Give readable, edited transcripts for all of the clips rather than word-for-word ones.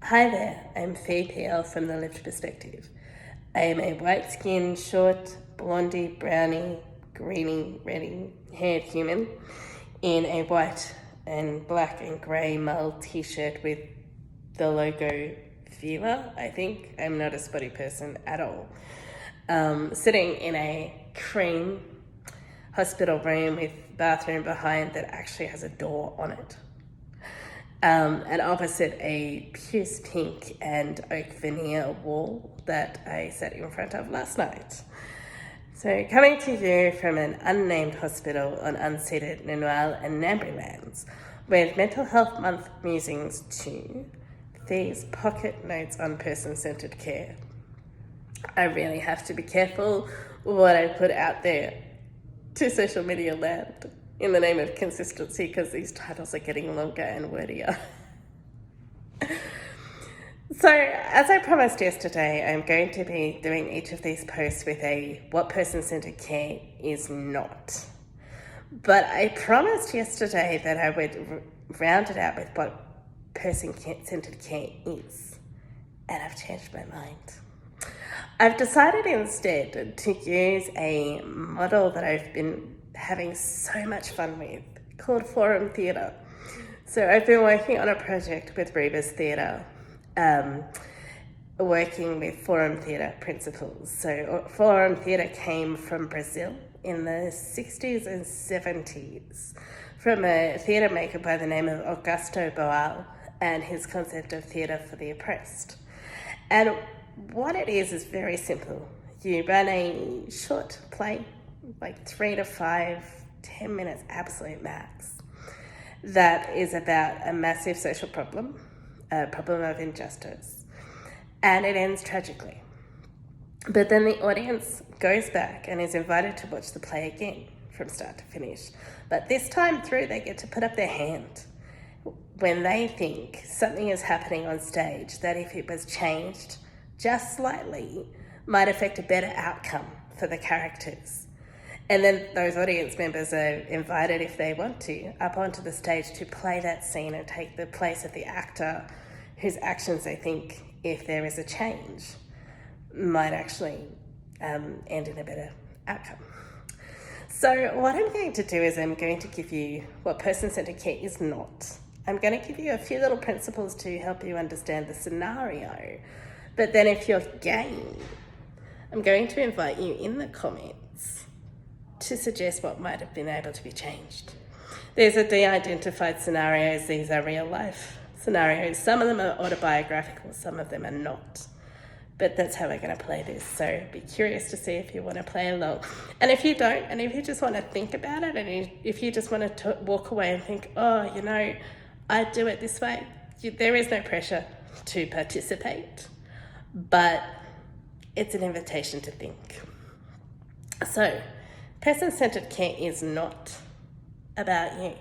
Hi there, I'm Faye PL from The Lived Perspective. I am a white-skinned, short, blondie-brownie-greeny-reddy-haired human in a white and black and grey mull t-shirt with the logo Fila, I think. I'm not a spotty person at all. Sitting in a cream hospital room with bathroom behind that actually has a door on it. And opposite a peuce-pink and oak veneer wall that I sat in front of last night. So coming to you from an unnamed hospital on unceded Ngunnawal and Ngambri Lands, with Mental Health Month musings to these pocket notes on person-centred care. I really have to be careful what I put out there to social media land in the name of consistency, because these titles are getting longer and wordier. So, as I promised yesterday, I'm going to be doing each of these posts with a what person-centred care is not. But I promised yesterday that I would round it out with what person-centred care is. And I've changed my mind. I've decided instead to use a model that I've been having so much fun with, called forum theatre. So I've been working on a project with Rebus Theatre, working with forum theatre principles. So forum theatre came from Brazil in the 60s and 70s from a theatre maker by the name of Augusto Boal and his concept of theatre for the oppressed. And what it is very simple. You run a short play, like 3 to 5, 10 minutes, absolute max, that is about a massive social problem, a problem of injustice, and it ends tragically. But then the audience goes back and is invited to watch the play again from start to finish. But this time through, they get to put up their hand when they think something is happening on stage that, if it was changed just slightly, might affect a better outcome for the characters. And then those audience members are invited, if they want to, up onto the stage to play that scene and take the place of the actor whose actions they think, if there is a change, might actually end in a better outcome. So what I'm going to do is I'm going to give you what person-centred care is not. I'm going to give you a few little principles to help you understand the scenario. But then if you're game, I'm going to invite you in the comments to suggest what might have been able to be changed. These are de-identified scenarios. These are real life scenarios. Some of them are autobiographical, some of them are not. But that's how we're going to play this. So be curious to see if you want to play along. And if you don't, and if you just want to think about it, and if you just want to walk away and think, oh, I do it this way, there is no pressure to participate. But it's an invitation to think. So, person-centred care is not about you.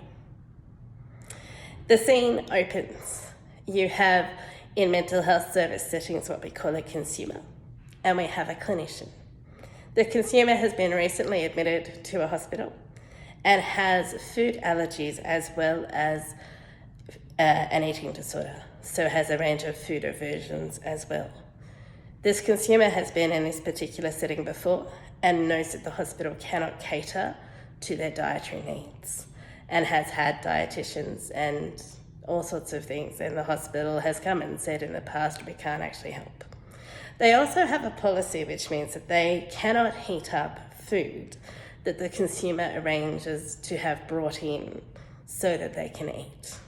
The scene opens. You have, in mental health service settings, what we call a consumer, and we have a clinician. The consumer has been recently admitted to a hospital and has food allergies as well as an eating disorder, so has a range of food aversions as well. This consumer has been in this particular setting before and knows that the hospital cannot cater to their dietary needs and has had dietitians and all sorts of things, and the hospital has come and said in the past, we can't actually help. They also have a policy which means that they cannot heat up food that the consumer arranges to have brought in so that they can eat.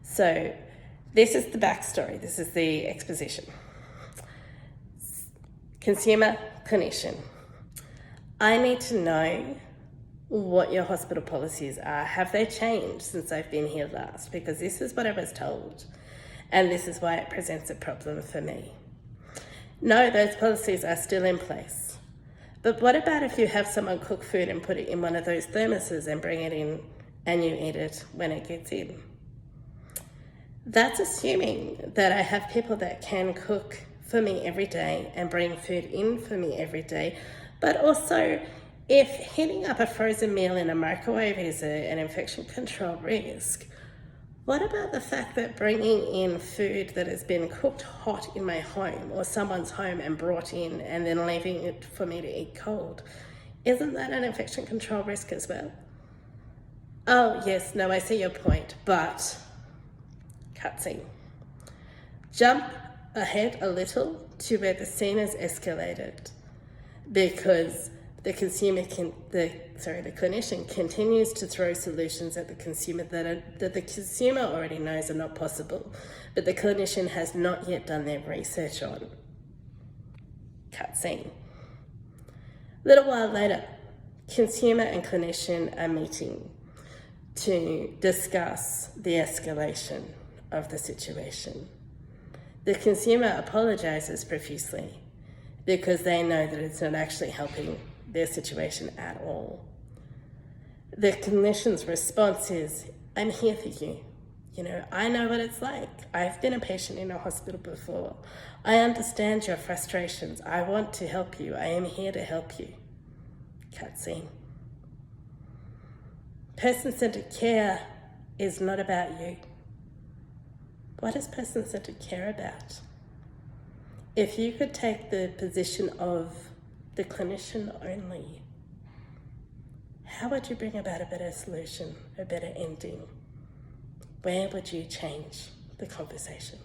So this is the backstory. This is the exposition. Consumer, clinician. I need to know what your hospital policies are. Have they changed since I've been here last? Because this is what I was told, and this is why it presents a problem for me. No, those policies are still in place. But what about if you have someone cook food and put it in one of those thermoses and bring it in and you eat it when it gets in? That's assuming that I have people that can cook for me every day and bring food in for me every day. But also, if heating up a frozen meal in a microwave is an infection control risk, What about the fact that bringing in food that has been cooked hot in my home or someone's home and brought in and then leaving it for me to eat cold, isn't that an infection control risk as well? Oh, yes, no, I see your point, but cutscene. Jump ahead a little to where the scene is escalated because the clinician continues to throw solutions at the consumer that the consumer already knows are not possible, but the clinician has not yet done their research on. Cutscene. A little while later, consumer and clinician are meeting to discuss the escalation of the situation. The consumer apologizes profusely because they know that it's not actually helping their situation at all. The clinician's response is, I'm here for you. I know what it's like. I've been a patient in a hospital before. I understand your frustrations. I want to help you. I am here to help you. Cutscene. Person-centered care is not about you. What is person-centered care about? If you could take the position of the clinician only, how would you bring about a better solution, a better ending? Where would you change the conversation?